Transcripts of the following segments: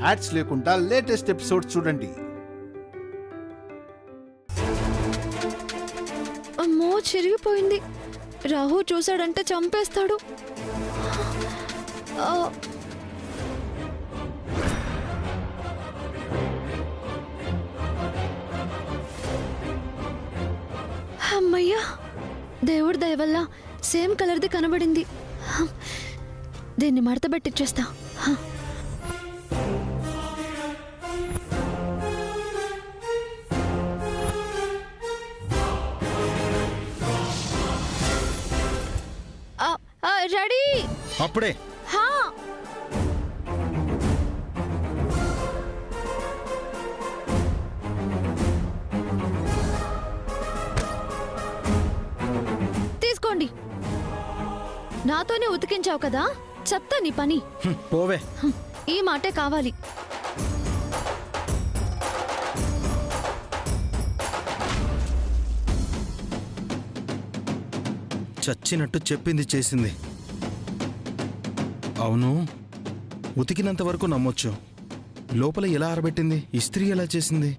Ads లేకుండా latest episodes చూడండి. అమ్మో చిరిగిపోయింది. రాహు చూసాడంటే చంపేస్తాడు. అమ్మయ్యా, దేవుడి దయ వల్ల సేమ్ కలర్ది కనబడింది. దీన్ని మడతబెట్టిచ్చేస్తా. రెడీ అప్పుడే తీసుకోండి. నాతోనే ఉతికించావు కదా, చెప్తా నీ పని. పోవే. ఈ మాటే కావాలి. చచ్చినట్టు చెప్పింది చేసింది. అవును, ఉతికినంత వరకు నమ్మొచ్చు. లోపల ఎలా ఆరబెట్టింది? ఇస్త్రీ ఎలా చేసింది?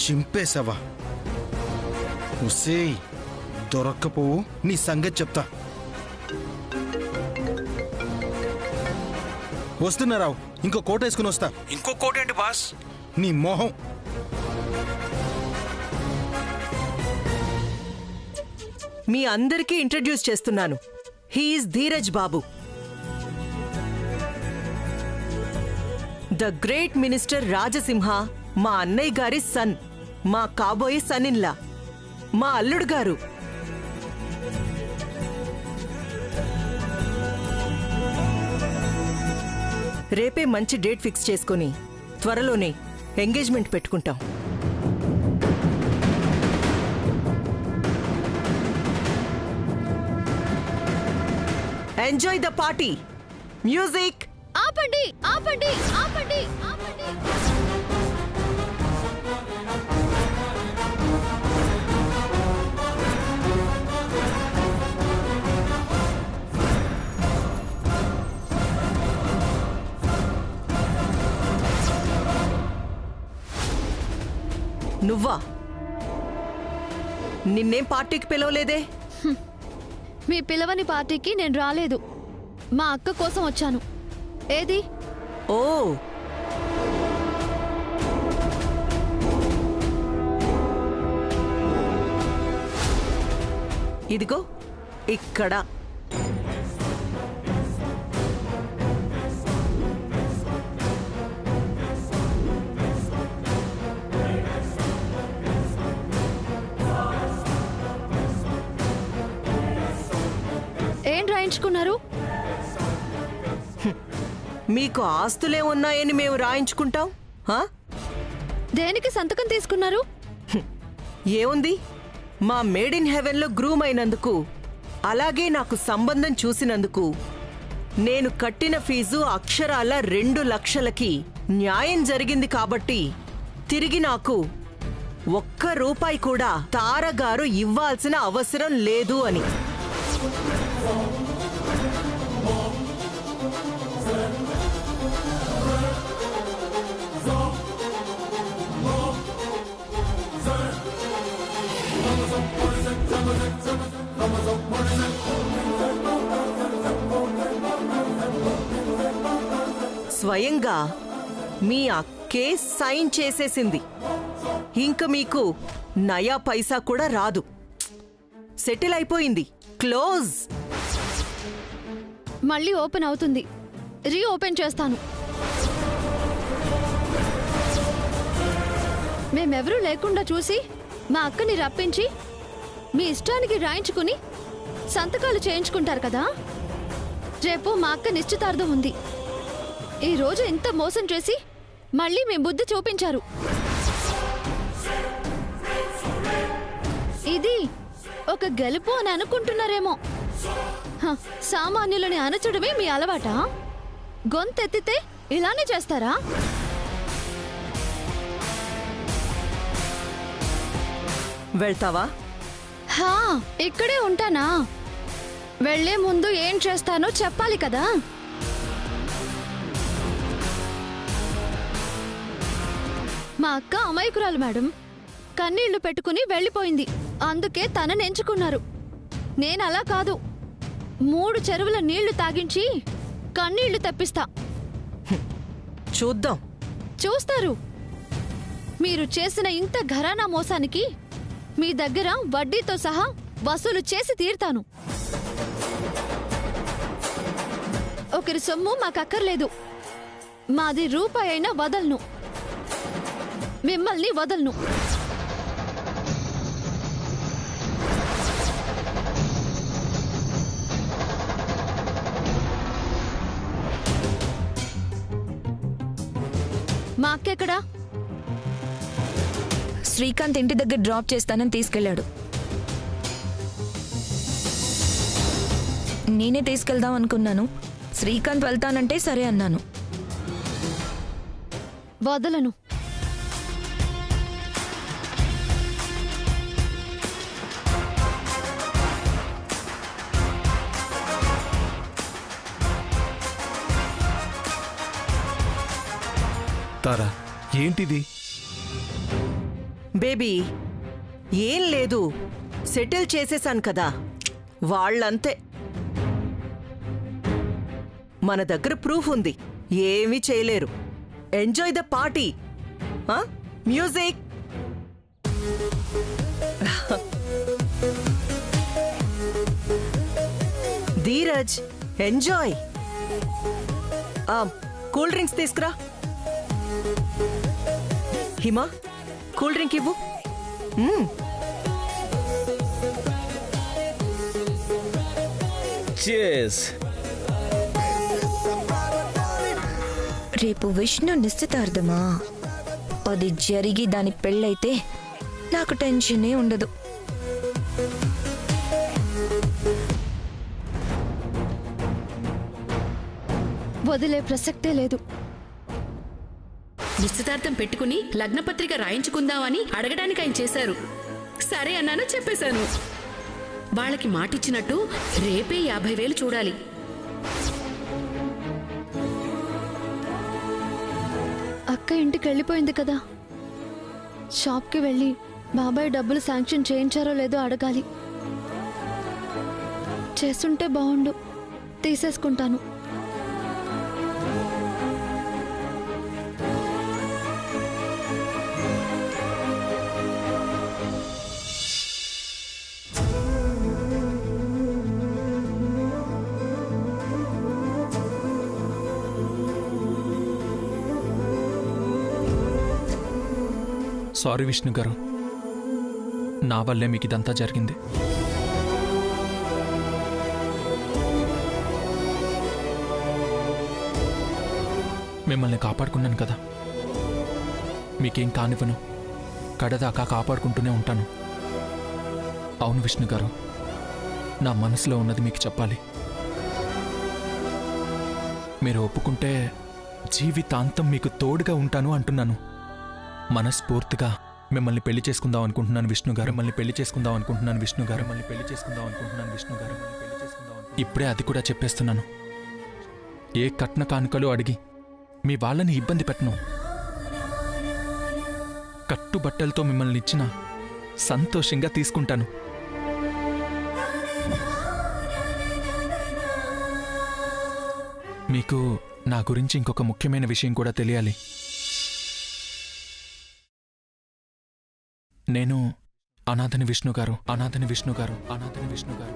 చింపేశావా? ఉసేయ్, దొరక్కపోవు, నీ సంగతి చెప్తా. వస్తున్నారావు, ఇంకో కోట్ వేసుకుని వస్తా. ఇంకో కోట్ ఏంటి బాస్? నీ మొహం. మీ అందరికీ ఇంట్రడ్యూస్ చేస్తున్నాను. He is Dheeraj Babu, the great minister Rajasimha, మా అన్నయ్య గారి సన్, మా కాబోయే సన్-ఇన్-లా, మా అల్లుడు గారు. రేపే మంచి డేట్ ఫిక్స్ చేసుకుని త్వరలోనే ఎంగేజ్మెంట్ పెట్టుకుంటాం. Enjoy the party. మ్యూజిక్. ఆపండి ఆపండి ఆపండి ఆపండి. నువ్వా? నిన్నేం పార్టీకి పిలవలేదే? మీ పిలవని పార్టీకి నేను రాలేదు. మా అక్క కోసం వచ్చాను. ఏది? ఓ, ఇదిగో ఇక్కడ. ఏం రాయించుకున్నారు? మీకు ఆస్తులే ఉన్నాయని మేము రాయించుకుంటాం. దేనికి సంతకం తీసుకున్నారు? ఏముంది, మా మేడ్ ఇన్ హెవెన్లో గ్రూమ్ అయినందుకు, అలాగే నాకు సంబంధం చూసినందుకు నేను కట్టిన ఫీజు అక్షరాల 2 లక్షలకి న్యాయం జరిగింది కాబట్టి తిరిగి నాకు ₹1 కూడా తారగారు ఇవ్వాల్సిన అవసరం లేదు అని. స్వయంగా మీ అక్కే సైన్ చేసేసింది. ఇంక మీకు నయా పైసా కూడా రాదు. సెటిల్ అయిపోయింది. క్లోజ్. మళ్ళీ ఓపెన్ అవుతుంది. రీఓపెన్ చేస్తాను. మేమెవరూ లేకుండా చూసి మా అక్కని రప్పించి మీ ఇష్టానికి రాయించుకుని సంతకాలు చేయించుకుంటారు కదా. రేపు మా అక్క నిశ్చితార్థం ఉంది. ఈ రోజు ఇంత మోసం చేసి మళ్ళీ మీ బుద్ధి చూపించారు. ఇది ఒక గెలుపు అని అనుకుంటున్నారేమో. సామాన్యులని అనచడమే మీ అలవాటా? గొంతెత్తితే ఇలానే చేస్తారా? వెళ్తావా? హా, ఇక్కడే ఉంటానా? వెళ్లే ముందు ఏం చేస్తానో చెప్పాలి కదా. మా అక్క అమాయకురాలు మేడం. కన్నీళ్లు పెట్టుకుని వెళ్ళిపోయింది. అందుకే తనని ఎంచుకున్నారు. నేనలా కాదు. 3 చెరువుల నీళ్లు తాగించి కన్నీళ్లు తెప్పిస్తా. చూద్దాం. చూస్తారు. మీరు చేసిన ఇంత ఘరానా మోసానికి మీ దగ్గర వడ్డీతో సహా వసూలు చేసి తీరుతాను. ఒకరి సొమ్ము మాకక్కర్లేదు. మాది రూపాయి అయినా వదలను. మిమ్మల్ని వదలను. మా అక్కెక్కడా? శ్రీకాంత్ ఇంటి దగ్గర డ్రాప్ చేస్తానని తీసుకెళ్లాడు. నేనే తీసుకెళ్దాం అనుకున్నాను. శ్రీకాంత్ వెళ్తానంటే సరే అన్నాను. వదలను. తారా, ఏంటిది? బేబీ, ఏం లేదు. సెటిల్ చేసేశాను కదా. వాళ్ళంతే. మన దగ్గర ప్రూఫ్ ఉంది. ఏమీ చేయలేరు. Enjoy the party. Music. Dheeraj, enjoy. Cool drinks తీసుకురా. హిమా, కూల్ డ్రింక్ ఇవ్వు. రేపు విష్ణు నిశ్చితార్థమా? అది జరిగి దాని పెళ్ళైతే నాకు టెన్షనే ఉండదు. వదిలే ప్రసక్తే లేదు. నిశ్చితార్థం పెట్టుకుని లగ్నపత్రిక రాయించుకుందామని అడగడానికి ఆయన చేశారు. సరే అన్నాను, చెప్పేశాను. వాళ్ళకి మాటిచ్చినట్టు రేపే 50,000 చూడాలి. అక్క ఇంటికి వెళ్ళిపోయింది కదా. షాప్కి వెళ్ళి బాబాయ్ డబ్బులు శాంక్షన్ చేయించారో లేదో అడగాలి. చేస్తుంటే బాగుండు. తీసేసుకుంటాను. సారీ విష్ణు గారు, నా వల్లే మీకు ఇదంతా జరిగింది. మిమ్మల్ని కాపాడుకున్నాను కదా, మీకేం కానివ్వను. కడదాకా కాపాడుకుంటూనే ఉంటాను. అవును విష్ణు గారు, నా మనసులో ఉన్నది మీకు చెప్పాలి. మీరు ఒప్పుకుంటే జీవితాంతం మీకు తోడుగా ఉంటాను అంటున్నాను. మనస్ఫూర్తిగా మిమ్మల్ని పెళ్లి చేసుకుందాం అనుకుంటున్నాను విష్ణు గారు. మిమ్మల్ని పెళ్లి చేసుకుందాం అనుకుంటున్నాను విష్ణు గారు. మిమ్మల్ని పెళ్లి చేసుకుందాం అనుకుంటున్నాను విష్ణు గారు. ఇప్పుడే అది కూడా చెప్పేస్తున్నాను. ఏ కట్న కానుకలు అడిగి మీ వాళ్ళని ఇబ్బంది పెట్టను. కట్టుబట్టలతో మిమ్మల్ని ఇచ్చిన సంతోషంగా తీసుకుంటాను. మీకు నా గురించి ఇంకొక ముఖ్యమైన విషయం కూడా తెలియాలి. నేను అనాథని విష్ణు గారు. అనాథని విష్ణు గారు. అనాథని విష్ణు గారు.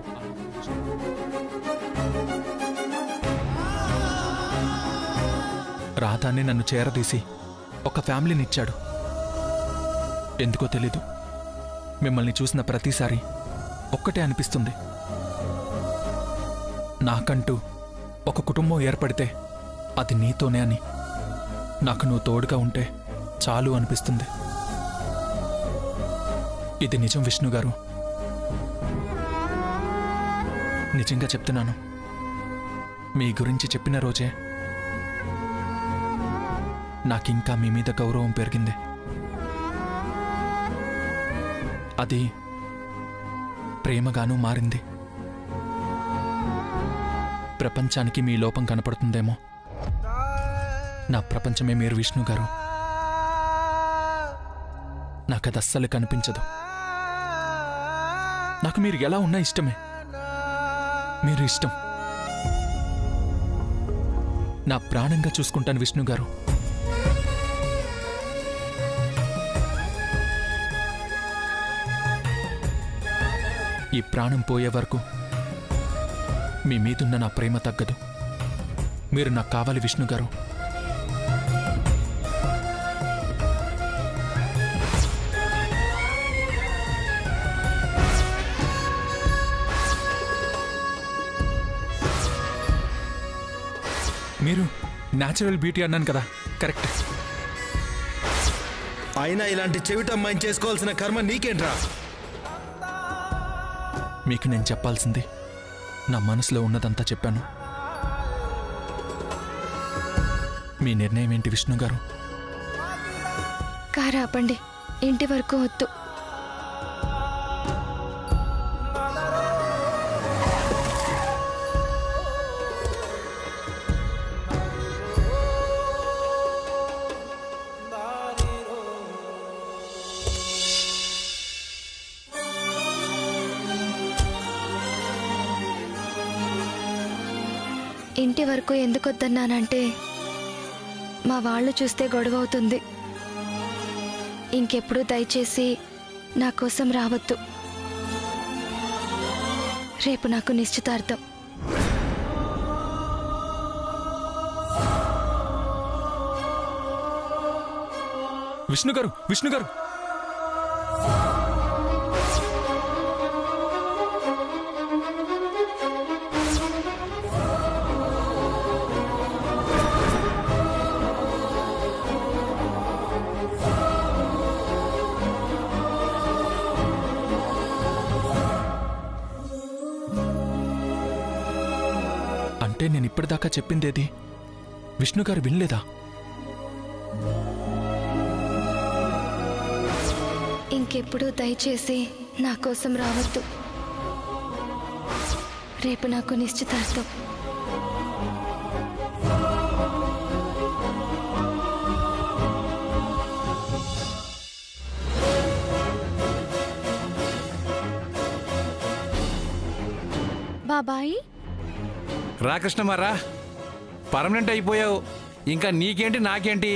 రాధాన్ని నన్ను చేరదీసి ఒక ఫ్యామిలీని ఇచ్చాడు. ఎందుకో తెలీదు, మిమ్మల్ని చూసిన ప్రతిసారి ఒక్కటే అనిపిస్తుంది. నాకంటూ ఒక కుటుంబం ఏర్పడితే అది నీతోనే అని. నాకు నువ్వు తోడుగా ఉంటే చాలు అనిపిస్తుంది. ఇది నిజం విష్ణు గారు, నిజంగా చెప్తున్నాను. మీ గురించి చెప్పిన రోజే నాకింకా మీ మీద గౌరవం పెరిగింది. అది ప్రేమగానూ మారింది. ప్రపంచానికి మీ లోపం కనపడుతుందేమో, నా ప్రపంచమే మీరు విష్ణు గారు. నాకది అస్సలు కనిపించదు. నాకు మీరు ఎలా ఉన్నా ఇష్టమే. మీరు ఇష్టం. నా ప్రాణంగా చూసుకుంటాను విష్ణు గారు. ఈ ప్రాణం పోయే వరకు మీ మీదున్న నా ప్రేమ తగ్గదు. మీరు నాకు కావాలి విష్ణు గారు. మీరు న్యాచురల్ బ్యూటీ అన్నాను కదా, కరెక్ట్. అయినా ఇలాంటి చెవిటమ్మాయిని చేసుకోవాల్సిన కర్మ నీకేంట్రా? మీకు నేను చెప్పాల్సింది నా మనసులో ఉన్నదంతా చెప్పాను. మీ నిర్ణయం ఏంటి విష్ణు గారు? కారు ఆపండి. ఇంటి వరకు వద్దు. ఇంటి వరకు ఎందుకు వద్దన్నానంటే మా వాళ్ళు చూస్తే గొడవ అవుతుంది. ఇంకెప్పుడు దయచేసి నా కోసం రావద్దు. రేపు నాకు నిశ్చితార్థం. విష్ణు గారు, విష్ణు గారు, అంటే నేను ఇప్పటిదాకా చెప్పిందేది విష్ణు గారు వినలేదా? ఇంకెప్పుడు దయచేసి నా కోసం రావద్దు. రేపు నాకు నిశ్చితార్థం. బాబాయ్, రాకృష్ణమారా, పర్మనెంట్ అయిపోయావు. ఇంకా నీకేంటి నాకేంటి,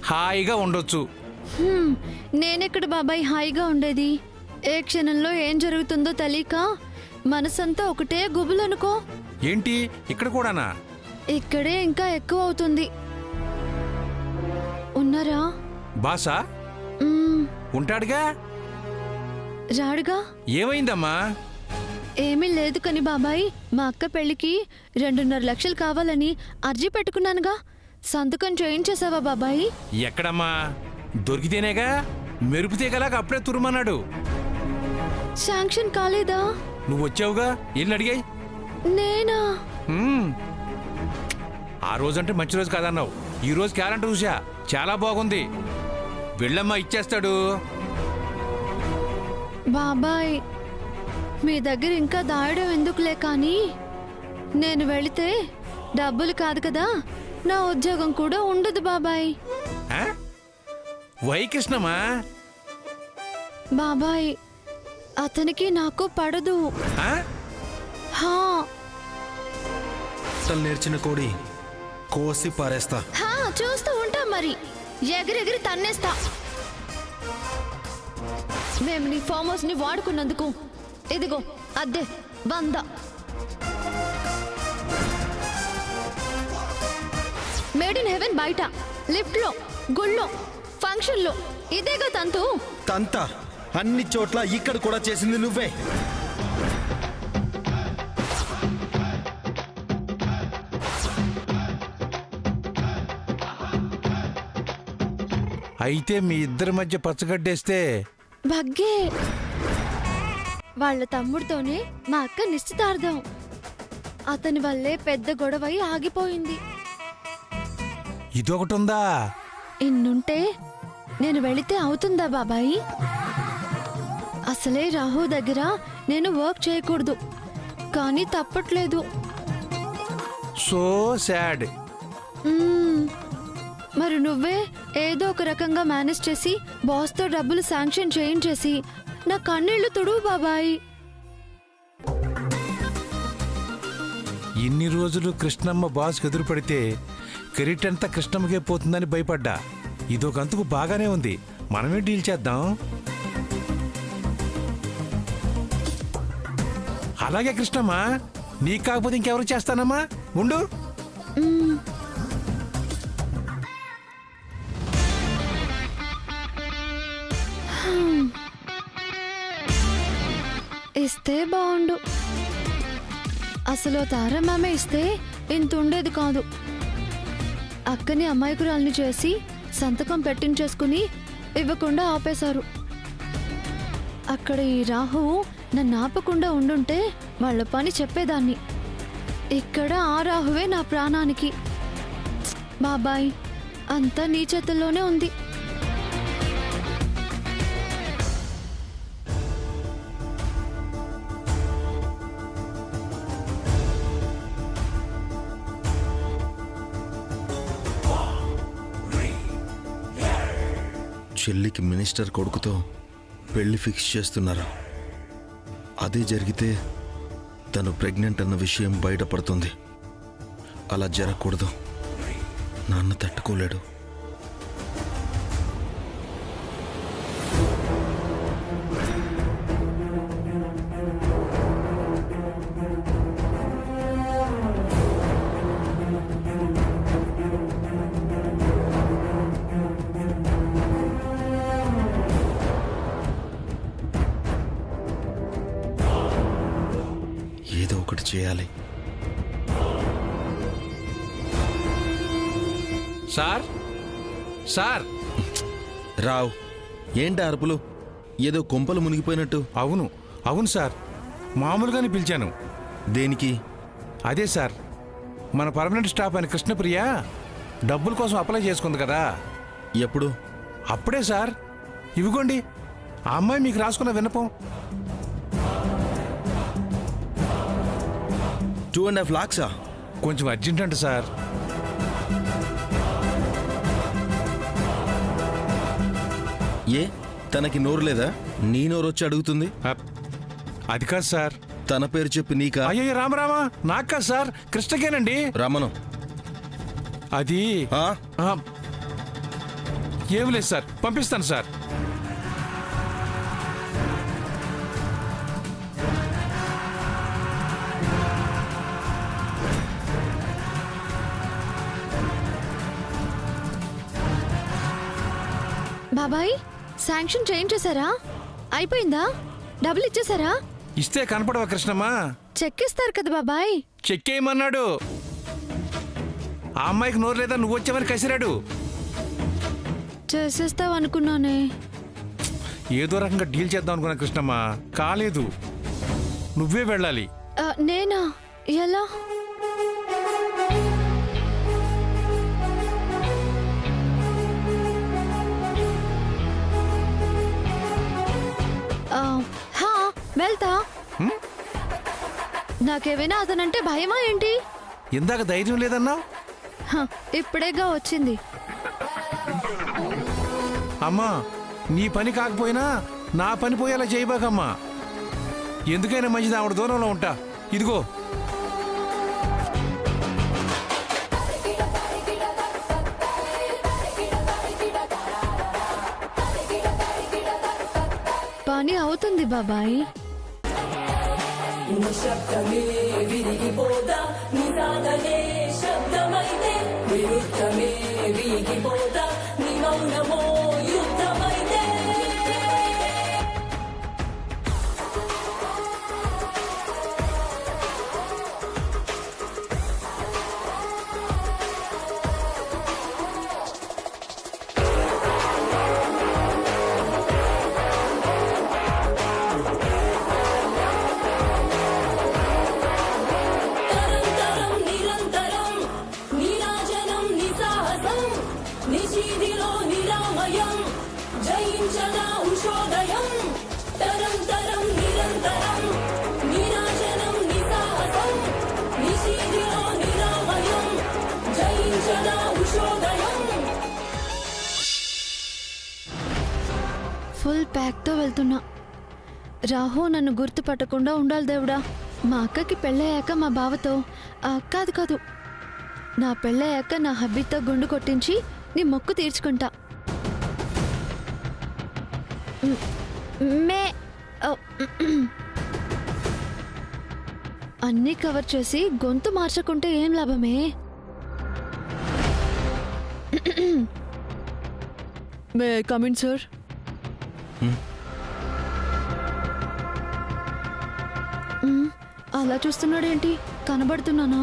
హాయిగా ఉండొచ్చు. నేనెక్కడ బాబాయ్ హాయిగా ఉండేది? ఏ క్షణంలో ఏం జరుగుతుందో తెలియక మనసంతా ఒకటే గుబులనుకో. ఏంటి ఇక్కడ కూడానా? ఇక్కడే ఇంకా ఎక్కువ అవుతుంది. ఉన్నారా? బాసా ఉంటాడుగా. రాడుగా. ఏమైందమ్మా? ఏమీ లేదు కని బాబాయ్, మా అక్క పెళ్లికి 2.5 లక్షలు కావాలని అర్జీ పెట్టుకున్నానుగా. సంతకం చేయించేసావా బాబాయ్? ఎక్కడమ్మా? దొరికితేనేగా. మెరుపుతీగలాగా అప్పుడే తురుమన్నాడు. శాంక్షన్ కాలేదా? నువ్వు వచ్చావుగా, వెళ్ళి అడిగాయి. నేనా? ఆ రోజంటే మంచి రోజు కాదన్నావు. ఈ రోజు క్యాలెండర్ చూసా, చాలా బాగుంది. వెళ్ళమ్మా, ఇచ్చేస్తాడు. బాబాయ్, మీ దగ్గర ఇంకా దాయడం ఎందుకులే కానీ నేను వెళితే డబ్బులు కాదు కదా, నా ఉద్యోగం కూడా ఉండదు బాబాయ్. వైకృష్ణమా? బాబాయ్, అతనికి నాకు పడదు. హా, నేర్చిన కోడి కోసి పారేస్తా. చూస్తూ ఉంటా మరి. ఎగిరెగిరి తన్నేస్తా. మేము నీ ఫామ్ హౌస్ ని వాడుకున్నందుకు ఇదిగో అద్దె 100. మేడ్ ఇన్ హెవెన్ బయట, లిఫ్ట్ లో, గుళ్ళో, ఫంక్షన్ లో. ఇదేగా తంతు. తంత అన్ని చోట్ల ఇక్కడ కూడా చేసింది నువ్వే. అయితే మీ ఇద్దరి మధ్య పచ్చగడ్డేస్తే బగ్గే. వాళ్ళ తమ్ముడితోనే మా అక్క నిశ్చితార్థం. అతని వల్లే పెద్ద గొడవై ఆగిపోయింది. ఇదొకటుందా? ఇన్నుంటే నేను వెళితే అవుతుందా బాబాయి? అసలే రాహు దగ్గర నేను వర్క్ చేయకూడదు, కానీ తప్పట్లేదు. So sad. మరి నువ్వే ఏదో ఒక రకంగా మేనేజ్ చేసి బాస్తో డబ్బులు శాంక్షన్ చేయించేసి నా కన్నీళ్లు తుడువు బాబాయ్. ఇన్ని రోజులు కృష్ణమ్మ బాస్కి ఎదురు పడితే క్రెడిట్ అంతా కృష్ణమ్మకే పోతుందని భయపడ్డా. ఇదొకందుకు బాగానే ఉంది, మనమే డీల్ చేద్దాం. అలాగే కృష్ణమ్మ, నీకు కాకపోతే ఇంకెవరు చేస్తానమ్మా, ఉండు. ఇస్తే బాగుండు. అసలు తారమ్మామే ఇస్తే ఇంత ఉండేది కాదు. అక్కని అమాయకురాల్ని చేసి సంతకం పెట్టించేసుకుని ఇవ్వకుండా ఆపేశారు. అక్కడ ఈ రాహువు నన్ను ఆపకుండా ఉండుంటే వాళ్ళ పని చెప్పేదాన్ని. ఇక్కడ ఆ రాహువే నా ప్రాణానికి. బాబాయ్, అంతా నీ చేతుల్లోనే ఉంది. చెల్లికి మినిస్టర్ కొడుకుతో పెళ్లి ఫిక్స్ చేస్తున్నారా? అదే జరిగితే తను ప్రెగ్నెంట్ అన్న విషయం బయటపడుతుంది. అలా జరగకూడదు. నాన్న తట్టుకోలేడు. ఏదో ఒకటి చేయాలి. Sir, sir. రావ్, ఏంటి అరుపులు? ఏదో కొంపలు మునిగిపోయినట్టు. అవును అవును సార్, మామూలుగానే పిలిచాను. దేనికి? అదే సార్, మన పర్మనెంట్ స్టాఫ్ అయిన కృష్ణప్రియ డబ్బుల కోసం అప్లై చేసుకుంది కదా. ఎప్పుడు? అప్పుడే సార్. ఇవిగోండి, ఆ అమ్మాయి మీకు రాసుకున్న విన్నపం. 2.5 lakhs? కొంచెం అర్జెంట్ అంట సార్. ఏ, తనకి నోరు లేదా? నీ నోరు వచ్చి అడుగుతుంది. అది కాదు సార్. తన పేరు చెప్పి నీకా? అయ్యో రామరామా, నాకు కాదు సార్, కృష్ణకేనండి. రమను. అది ఆ? ఏం లేదు సార్, పంపిస్తాను సార్. బాబాయ్, శాంక్షన్ చేయించేశారా? అయిపోయిందా? డబ్బులు ఇచ్చేశారా? ఇస్తే కనపడవా కృష్ణమ్మా? చెక్ ఇస్తారు కదా బాబాయ్. చెక్ వేయమన్నాడు. ఆ అమ్మాయికి నోరు లేదా, నువ్వు వచ్చావని కసిరాడు. చేసేస్తావు అనుకున్నానే. ఏదో రకంగా డీల్ చేద్దాం అనుకున్నా కృష్ణమ్మ, కాలేదు. నువ్వే వెళ్ళాలి. నేనా? ఎలా? వెళ్తా. నాకేమైనా అతనంటే భయమా ఏంటి? ఇందాక ధైర్యం లేదన్నా. ఇప్పుడేగా వచ్చింది. అమ్మా, నీ పని కాకపోయినా నా పని పోయేలా చేయబాకమ్మా. ఎందుకైనా మంచిది ఆవిడ దూరంలో ఉంటా. ఇదిగో. పని అవుతుంది బాబాయ్. నిశ్శబ్దమే విరిగిపోదా, నిదానమే శబ్దమైతే, విరుద్ధమే వీగిపోదా, నీ మౌనమో యుద్ధమైతే. నిశీధిలో నిరామయం ప్యాక్తో వెళ్తున్నా. రాహు నన్ను గుర్తుపట్టకుండా ఉండాలి దేవుడా. మా అక్కకి పెళ్ళయ్యాక మా బావతో కాదు నా పెళ్ళయ్యాక నా హబ్బీతో గుండు కొట్టించి నీ మొక్కు తీర్చుకుంటా. మే అన్నీ కవర్ చేసి గొంతు మార్చకుంటే ఏం లాభమే? May come in sir. అలా చూస్తున్నాడేంటి? కనబడుతున్నానా?